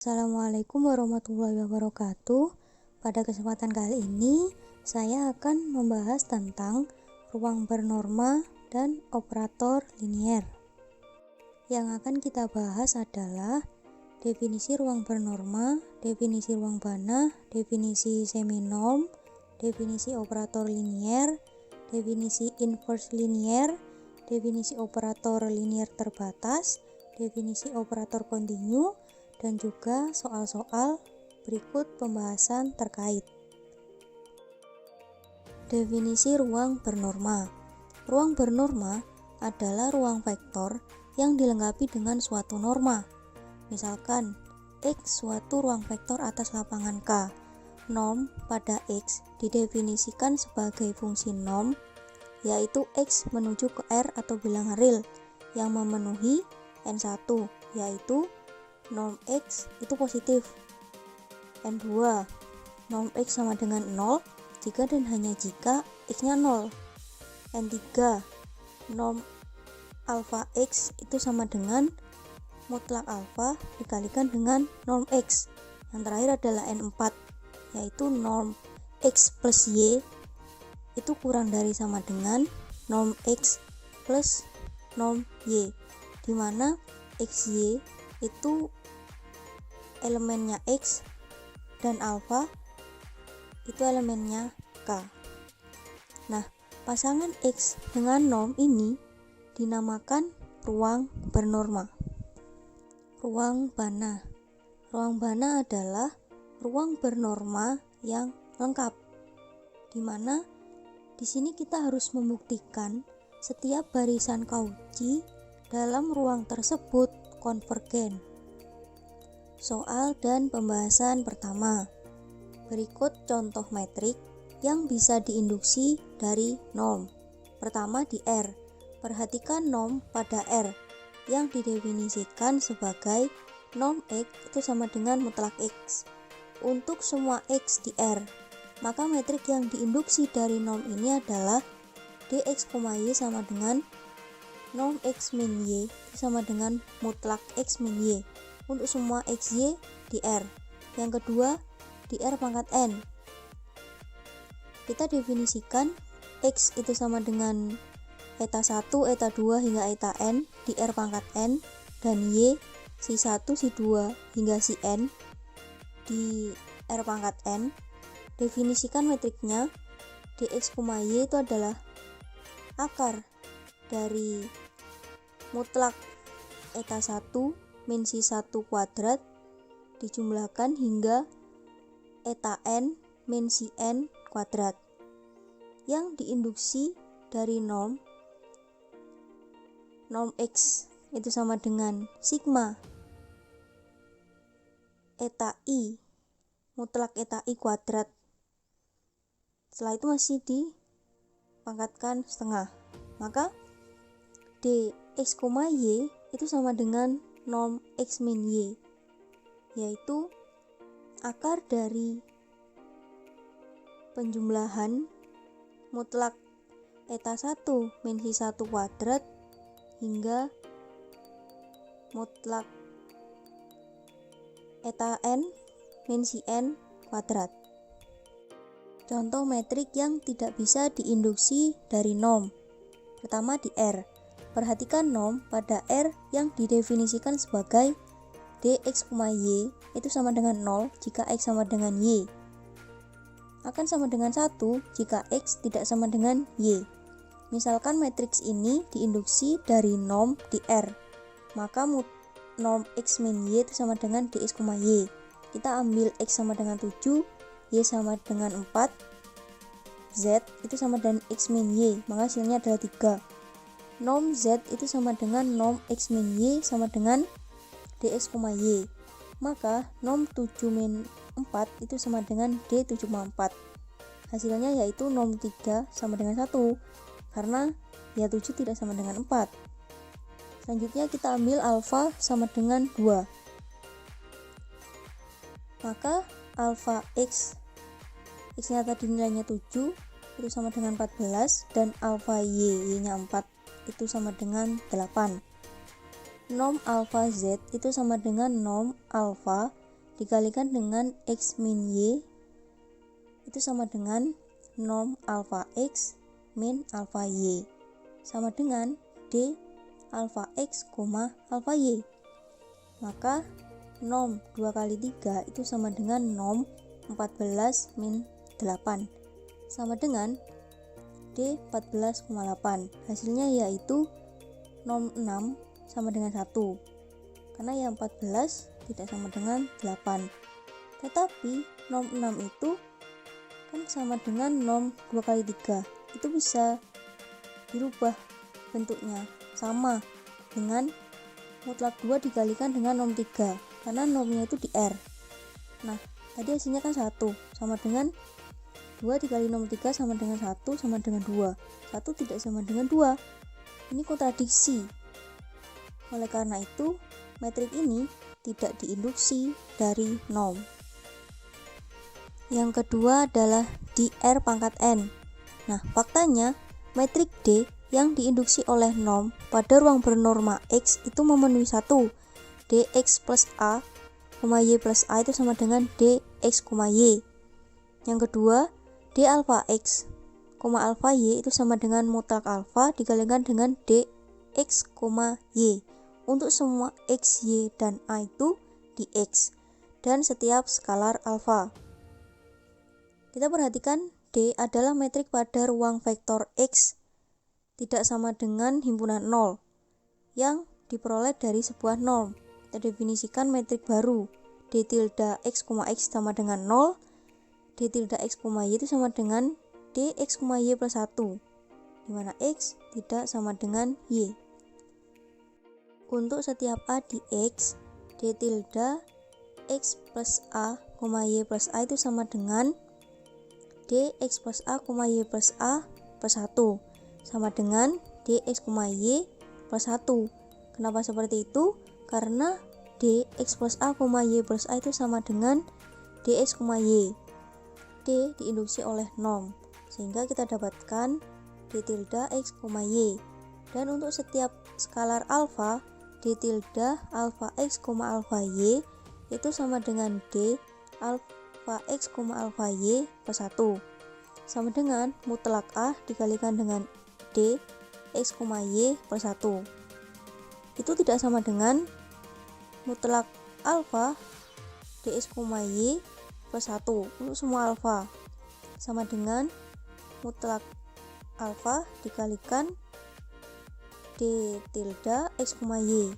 Assalamualaikum warahmatullahi wabarakatuh. Pada kesempatan kali ini, saya akan membahas tentang ruang bernorma dan operator linier. Yang akan kita bahas adalah definisi ruang bernorma, definisi ruang Banach, definisi seminorm, definisi operator linier, definisi inverse linier, definisi operator linier terbatas, definisi operator kontinu, dan juga soal-soal berikut pembahasan terkait. Definisi ruang bernorma. Ruang bernorma adalah ruang vektor yang dilengkapi dengan suatu norma. Misalkan, X suatu ruang vektor atas lapangan K. Norm pada X didefinisikan sebagai fungsi norm, yaitu X menuju ke R atau bilangan real yang memenuhi N1, yaitu norm X itu positif. N2, norm X sama dengan 0 jika dan hanya jika X-nya 0. N3, norm alpha X itu sama dengan mutlak alpha dikalikan dengan norm X. Yang terakhir adalah N4, yaitu norm X plus Y itu kurang dari sama dengan norm X plus norm Y, dimana XY itu elemennya X dan alpha itu elemennya K. Nah, pasangan X dengan norm ini dinamakan ruang bernorma. Ruang Banach. Ruang Banach adalah ruang bernorma yang lengkap, dimana di sini kita harus membuktikan setiap barisan Cauchy dalam ruang tersebut konvergen. Soal dan pembahasan pertama. Berikut contoh metrik yang bisa diinduksi dari norm. Pertama di R. Perhatikan norm pada R yang didefinisikan sebagai norm X itu sama dengan mutlak X. Untuk semua X di R, maka metrik yang diinduksi dari norm ini adalah dx, y sama dengan norm X min Y itu sama dengan mutlak X min Y. Untuk semua XY di R. Yang kedua di R pangkat N. Kita definisikan X itu sama dengan eta 1, eta 2 hingga eta N di R pangkat N, dan Y si 1, si 2 hingga si N di R pangkat N. Definisikan metriknya dx, y itu adalah akar dari mutlak eta 1 min si 1 kuadrat dijumlahkan hingga eta n min si n kuadrat yang diinduksi dari norm X itu sama dengan sigma eta I mutlak eta I kuadrat. Setelah itu masih dipangkatkan setengah, maka dx, y itu sama dengan norm X min Y, yaitu akar dari penjumlahan mutlak eta 1 min si 1 kuadrat hingga mutlak eta n min si n kuadrat. Contoh metrik yang tidak bisa diinduksi dari norm. Pertama di R. Perhatikan norm pada R yang didefinisikan sebagai dx, y itu sama dengan 0 jika x sama dengan y. Akan sama dengan 1 jika x tidak sama dengan y. Misalkan matriks ini diinduksi dari norm di R, maka norm x min y itu sama dengan dx, y. Kita ambil x sama dengan 7, y sama dengan 4, z itu sama dengan x min y, maka hasilnya adalah 3. Norm z itu sama dengan norm x min y sama dengan dx, y. Maka norm 7 min 4 itu sama dengan d 7, 4. Hasilnya yaitu norm 3 sama dengan 1, karena ya 7 tidak sama dengan 4. Selanjutnya kita ambil alfa sama dengan 2. Maka alfa x nya tadi nilainya 7 itu sama dengan 14, dan alfa y nya 4 itu sama dengan 8. Norm alfa z itu sama dengan norm alfa dikalikan dengan X min Y itu sama dengan norm alpha X min alpha Y sama dengan D alpha X, alpha Y. Maka norm 2 kali 3 itu sama dengan norm 14 min 8 sama dengan D 14,8. Hasilnya yaitu norm 6 sama dengan 1 karena yang 14 tidak sama dengan 8. Tetapi norm 6 itu kan sama dengan norm 2 kali 3, itu bisa dirubah bentuknya sama dengan mutlak 2 dikalikan dengan norm 3 karena normnya itu di R. Nah tadi hasilnya kan 1 sama dengan 2 dikali norm 3 sama dengan 1 sama dengan 2. 1 tidak sama dengan 2. Ini kontradiksi. Oleh karena itu metrik ini tidak diinduksi dari norm. Yang kedua adalah di R pangkat N. Nah faktanya metrik D yang diinduksi oleh norm pada ruang bernorma X itu memenuhi 1. Dx plus A, Y plus A itu sama dengan Dx, Y. Yang kedua, D alpha X, alpha Y itu sama dengan mutlak alpha dikalikan dengan Dx, Y. Untuk semua X, Y, dan A itu di X dan setiap skalar alpha. Kita perhatikan D adalah metrik pada ruang vektor X tidak sama dengan himpunan 0 yang diperoleh dari sebuah norm. Kita definisikan metrik baru D tilde X, X sama dengan 0, D tilde X, Y itu sama dengan Dx, Y plus 1 di mana X tidak sama dengan Y. Untuk setiap A di X, D tilde X plus A, Y plus A itu sama dengan Dx plus A, Y plus A plus 1 sama dengan Dx, Y plus 1. Kenapa seperti itu? Karena Dx plus A, Y plus A itu sama dengan Dx, Y. D diinduksi oleh norm sehingga kita dapatkan D tilde X, Y. Dan untuk setiap skalar alfa, D tilde alpha X, alpha Y itu sama dengan D alpha X, alpha Y plus 1 sama dengan mutlak A dikalikan dengan D X, Y plus 1. Itu tidak sama dengan mutlak alpha Dx, Y plus 1 untuk semua alfa sama dengan mutlak alfa dikalikan D tilde X, Y.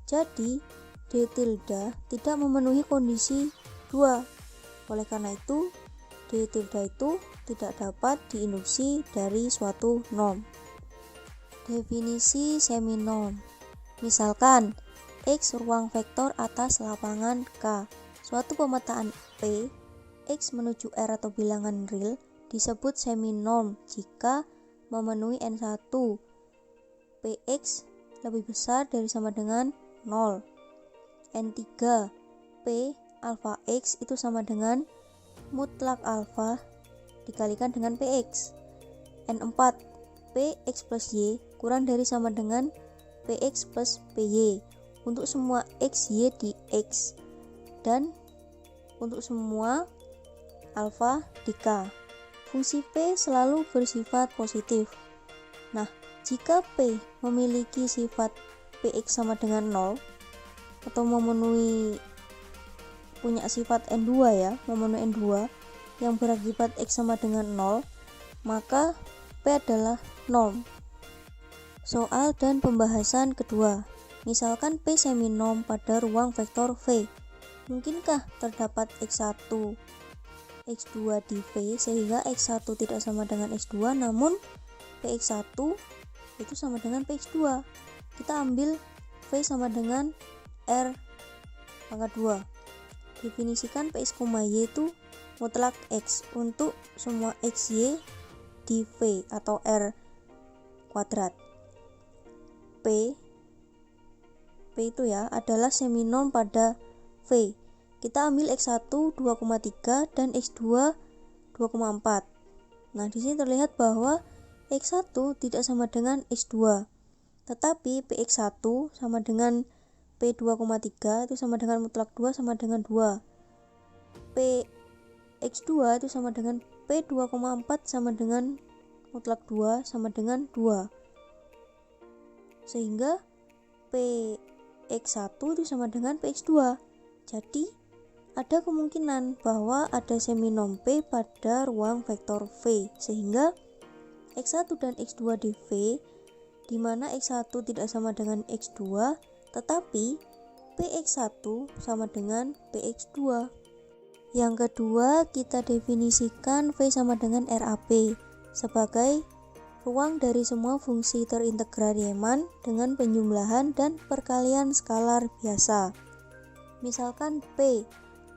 Jadi D tilde tidak memenuhi kondisi 2. Oleh karena itu D tilde itu tidak dapat diinduksi dari suatu norm. Definisi semi-norm. Misalkan X ruang vektor atas lapangan K. Suatu pemetaan P X menuju R atau bilangan real disebut semi-norm jika memenuhi N1 Px lebih besar dari sama dengan 0. N3 P alpha X itu sama dengan mutlak alpha dikalikan dengan Px. N4 Px plus Y kurang dari sama dengan Px plus Py untuk semua X, Y di X dan untuk semua alpha di K. Fungsi P selalu bersifat positif. Nah, jika P memiliki sifat Px sama dengan 0 atau punya sifat N2 ya, memenuhi N2 yang berakibat X sama dengan 0, maka P adalah norm. Soal dan pembahasan kedua. Misalkan P semi-norm pada ruang vektor V. Mungkinkah terdapat X1, X2 di V sehingga X1 tidak sama dengan X2 namun Px1 itu sama dengan Px2. Kita ambil V sama dengan R pangkat 2. Definisikan Px, Y itu mutlak X untuk semua XY di V atau R kuadrat. P itu ya adalah semi-norm pada V. Kita ambil X1 2,3 dan X2 2,4. Nah, di sini terlihat bahwa X1 tidak sama dengan X2. Tetapi Px1 sama dengan P2,3 itu sama dengan mutlak 2 sama dengan 2. Px2 itu sama dengan P2,4 sama dengan mutlak 2 sama dengan 2. Sehingga Px1 itu sama dengan Px2. Jadi ada kemungkinan bahwa ada seminom P pada ruang vektor V, sehingga X1 dan X2 di V, di mana X1 tidak sama dengan X2, tetapi Px1 sama dengan Px2. Yang kedua, kita definisikan V sama dengan RAP sebagai ruang dari semua fungsi terintegral Riemann dengan penjumlahan dan perkalian skalar biasa. Misalkan P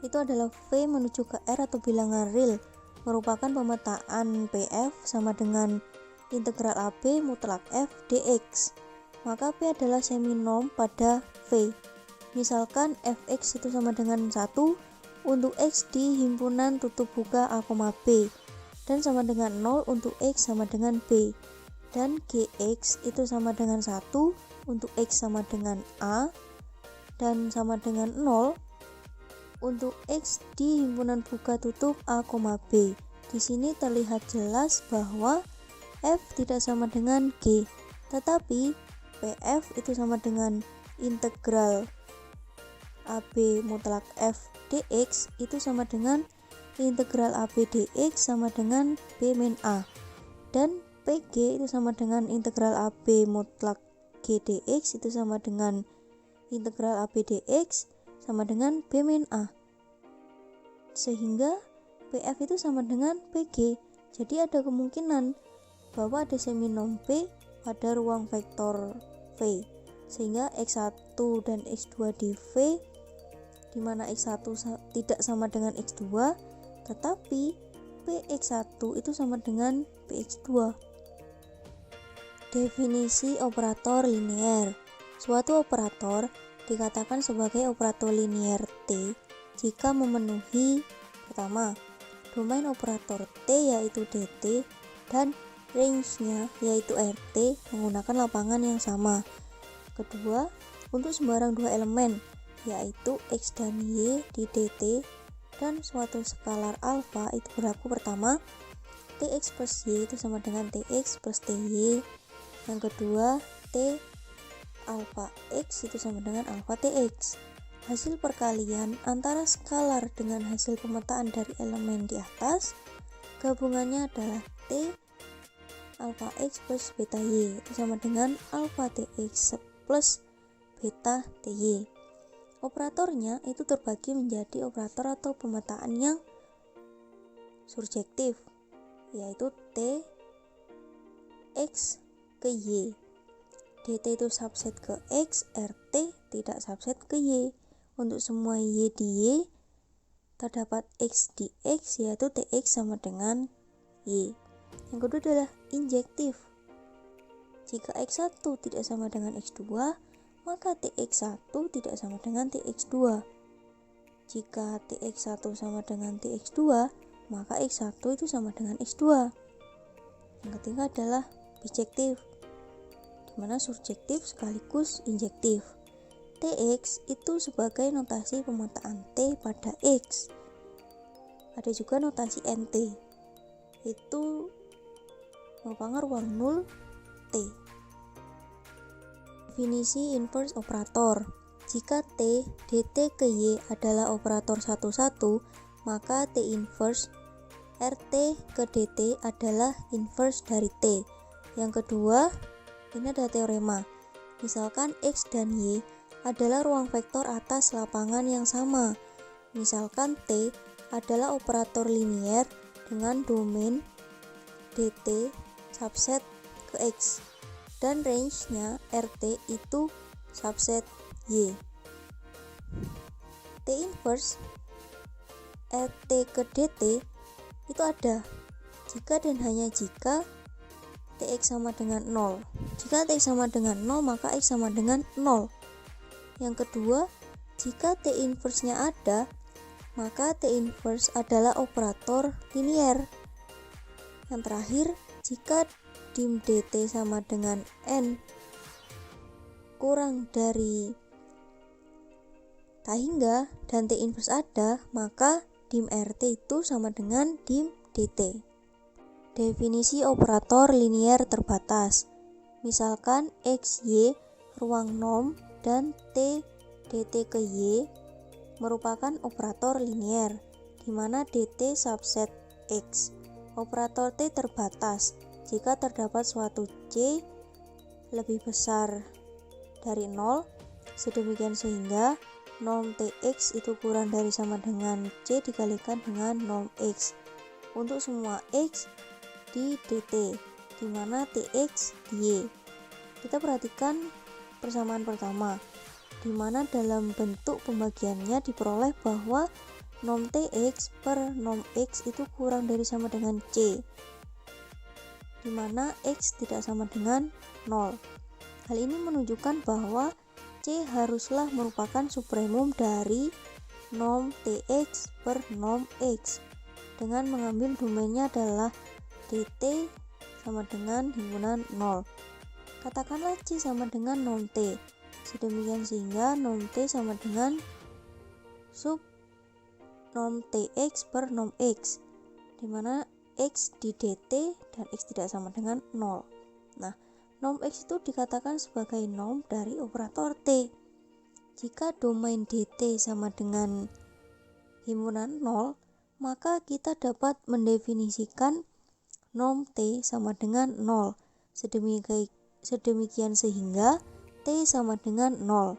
itu adalah V menuju ke R atau bilangan real, merupakan pemetaan PF sama dengan integral AB mutlak F dx. Maka P adalah seminom pada V. Misalkan Fx itu sama dengan 1 untuk X di himpunan tutup buka A, B, dan sama dengan 0 untuk X sama dengan B, dan Gx itu sama dengan 1 untuk X sama dengan A, dan sama dengan 0 untuk X di himpunan buka tutup A, B. Di sini terlihat jelas bahwa F tidak sama dengan G, tetapi PF itu sama dengan integral AB mutlak F dx itu sama dengan integral AB dx sama dengan B min A, dan PG itu sama dengan integral AB mutlak G dx itu sama dengan integral AB dx sama dengan B min A, sehingga PF itu sama dengan PG. Jadi ada kemungkinan bahwa ada seminom P pada ruang vektor V, sehingga X1 dan X2 di V, di mana X1 tidak sama dengan X2, tetapi Px1 itu sama dengan Px2. Definisi operator linier. Suatu operator dikatakan sebagai operator linier T jika memenuhi: pertama, domain operator T yaitu dt dan range-nya yaitu RT menggunakan lapangan yang sama. Kedua, untuk sembarang dua elemen yaitu X dan Y di dt dan suatu skalar alfa itu berlaku: pertama, Tx plus Y itu sama dengan Tx plus Ty. Yang kedua, T alpha X itu sama dengan alpha Tx. Hasil perkalian antara skalar dengan hasil pemetaan dari elemen di atas, gabungannya adalah T alpha X plus beta Y itu sama dengan alpha Tx plus beta Ty. Operatornya itu terbagi menjadi operator atau pemetaan yang surjektif, yaitu T X ke Y. dt itu subset ke X, RT tidak subset ke Y. Untuk semua Y di Y terdapat X di X, yaitu Tx sama dengan Y. Yang kedua adalah injektif. Jika X1 tidak sama dengan X2, maka Tx1 tidak sama dengan Tx2. Jika Tx1 sama dengan Tx2, maka X1 itu sama dengan X2. Yang ketiga adalah bijektif, di mana surjektif sekaligus injektif. Tx itu sebagai notasi pemetaan T pada X. Ada juga notasi NT, itu merupakan ruang nul T. Definisi inverse operator. Jika T dt ke Y adalah operator 1,1, maka T inverse RT ke dt adalah inverse dari T. Yang kedua, ini ada teorema. Misalkan X dan Y adalah ruang vektor atas lapangan yang sama. Misalkan T adalah operator linier dengan domain dt subset ke X, dan range-nya RT itu subset Y. T inverse RT ke dt itu ada jika dan hanya jika Tx sama dengan 0. Jika Tx sama dengan 0, maka X sama dengan 0. Yang kedua, jika T inverse-nya ada, maka T inverse adalah operator linier. Yang terakhir, jika dim dt sama dengan n kurang dari tak hingga dan T inverse ada, maka dim RT itu sama dengan dim DT. Definisi operator linier terbatas. Misalkan X, Y ruang norm dan T dt ke Y merupakan operator linier, di mana dt subset X. Operator T terbatas jika terdapat suatu C lebih besar dari 0, sedemikian sehingga norm Tx itu kurang dari sama dengan C dikalikan dengan norm X untuk semua X di dt, di mana Tx di Y. Kita perhatikan persamaan pertama, di mana dalam bentuk pembagiannya diperoleh bahwa norm Tx per norm X itu kurang dari sama dengan C, di mana X tidak sama dengan 0. Hal ini menunjukkan bahwa C haruslah merupakan supremum dari norm Tx per norm X dengan mengambil domainnya adalah dt sama dengan himpunan 0. Katakanlah C sama dengan norm T, sedemikian sehingga norm T sama dengan sub norm Tx per norm X, di mana X di dt dan X tidak sama dengan 0. Nah, norm X itu dikatakan sebagai norm dari operator T. Jika domain dt sama dengan himpunan 0, maka kita dapat mendefinisikan norm T sama dengan 0. Sedemikian sehingga T sama dengan 0.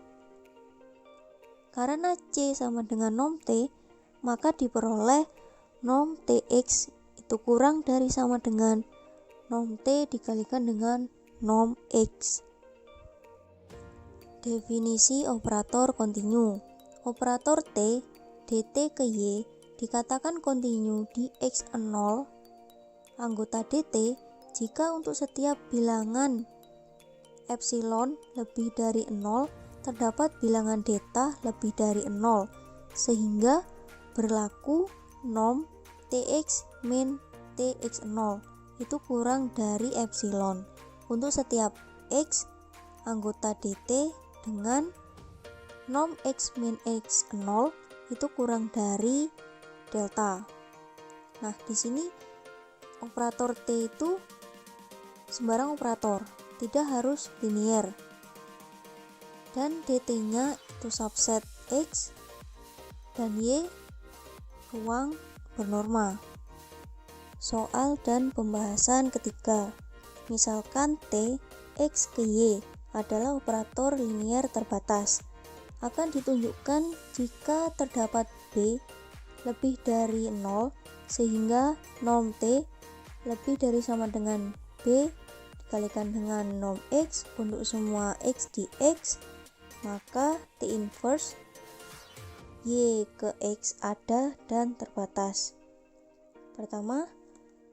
Karena C sama dengan norm T, maka diperoleh norm Tx itu kurang dari sama dengan norm T dikalikan dengan norm X. Definisi operator kontinu. Operator T dt ke Y dikatakan kontinu di X0 anggota dt jika untuk setiap bilangan epsilon lebih dari 0 terdapat bilangan delta lebih dari 0, sehingga berlaku norm Tx min Tx0 itu kurang dari epsilon untuk setiap X anggota dt dengan norm X min X0 itu kurang dari delta. Nah, di sini operator T itu sembarang operator, tidak harus linier. Dan dt-nya itu subset X dan Y ruang bernorma. Soal dan pembahasan ketiga. Misalkan T, X ke Y adalah operator linier terbatas. Akan ditunjukkan jika terdapat B lebih dari 0 sehingga norm T lebih dari sama dengan B dikalikan dengan norm X untuk semua X di X, maka T inverse Y ke X ada dan terbatas. Pertama,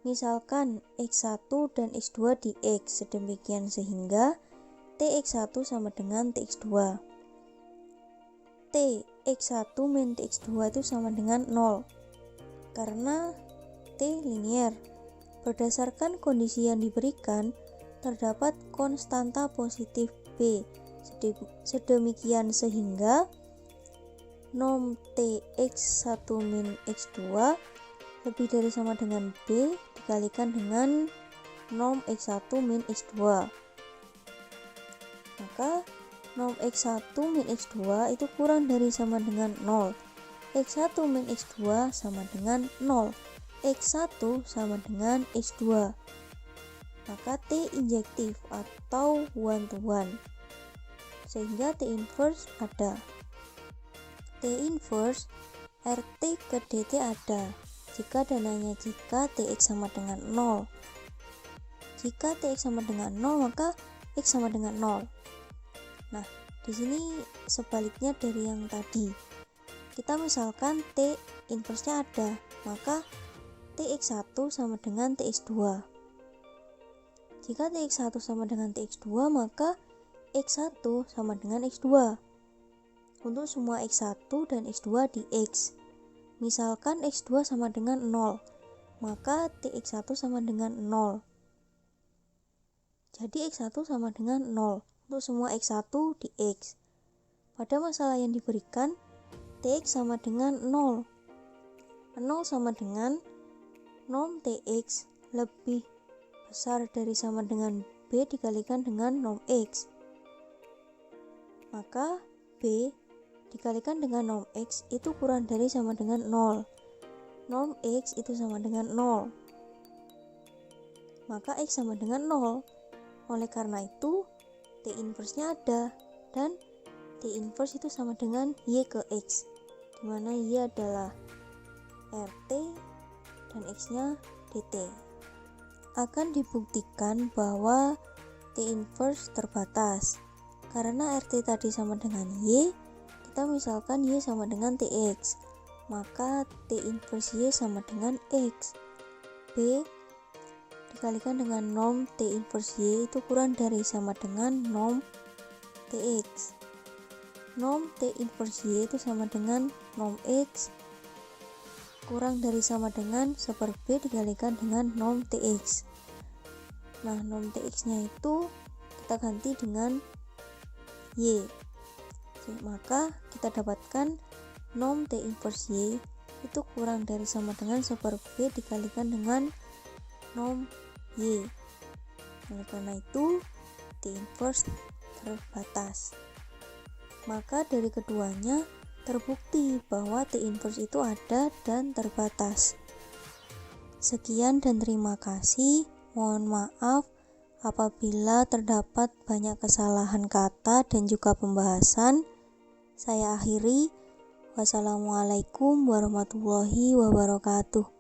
misalkan X1 dan X2 di X, sedemikian sehingga Tx1 sama dengan Tx2. Tx1 min Tx2 itu sama dengan 0 karena T linier. Berdasarkan kondisi yang diberikan, terdapat konstanta positif B, sedemikian sehingga norm Tx1 min X2 lebih dari sama dengan B dikalikan dengan norm X1 min X2. Maka norm X1 min X2 itu kurang dari sama dengan 0. X1 min X2 sama dengan 0. X1 sama dengan X2. Maka T injektif atau one to one, sehingga T inverse ada. T inverse RT ke dt ada jika dan hanya jika Tx sama dengan 0. Jika Tx sama dengan 0, maka X sama dengan 0. Nah, di sini sebaliknya dari yang tadi. Kita misalkan T inverse-nya ada, maka Tx1 sama dengan Tx2. Jika Tx1 sama dengan Tx2, maka X1 sama dengan X2. Untuk semua X1 dan X2 di X. Misalkan X2 sama dengan 0, maka Tx1 sama dengan 0. Jadi X1 sama dengan 0 untuk semua X1 di X. Pada masalah yang diberikan, Tx sama dengan 0. 0 sama dengan norm TX lebih besar dari sama dengan B dikalikan dengan norm X. Maka B dikalikan dengan norm X itu kurang dari sama dengan 0. Norm X itu sama dengan 0. Maka X sama dengan 0. Oleh karena itu, T inverse-nya ada. Dan T inverse itu sama dengan Y ke X. Dimana Y adalah RT dan X-nya DT. Akan dibuktikan bahwa T inverse terbatas. Karena RT tadi sama dengan Y, kita misalkan Y sama dengan TX, maka T inverse Y sama dengan X. B dikalikan dengan norm T inverse Y itu kurang dari sama dengan norm TX. Norm T inverse Y itu sama dengan norm X kurang dari sama dengan 1 per B dikalikan dengan norm TX. Nah, norm TX-nya itu kita ganti dengan Y. Maka kita dapatkan norm T inverse Y itu kurang dari sama dengan 1 per B dikalikan dengan norm Y. Oleh karena itu, T inverse terbatas. Maka dari keduanya terbukti bahwa T inverse itu ada dan terbatas. Sekian dan terima kasih. Mohon maaf apabila terdapat banyak kesalahan kata dan juga pembahasan. Saya akhiri. Wassalamualaikum warahmatullahi wabarakatuh.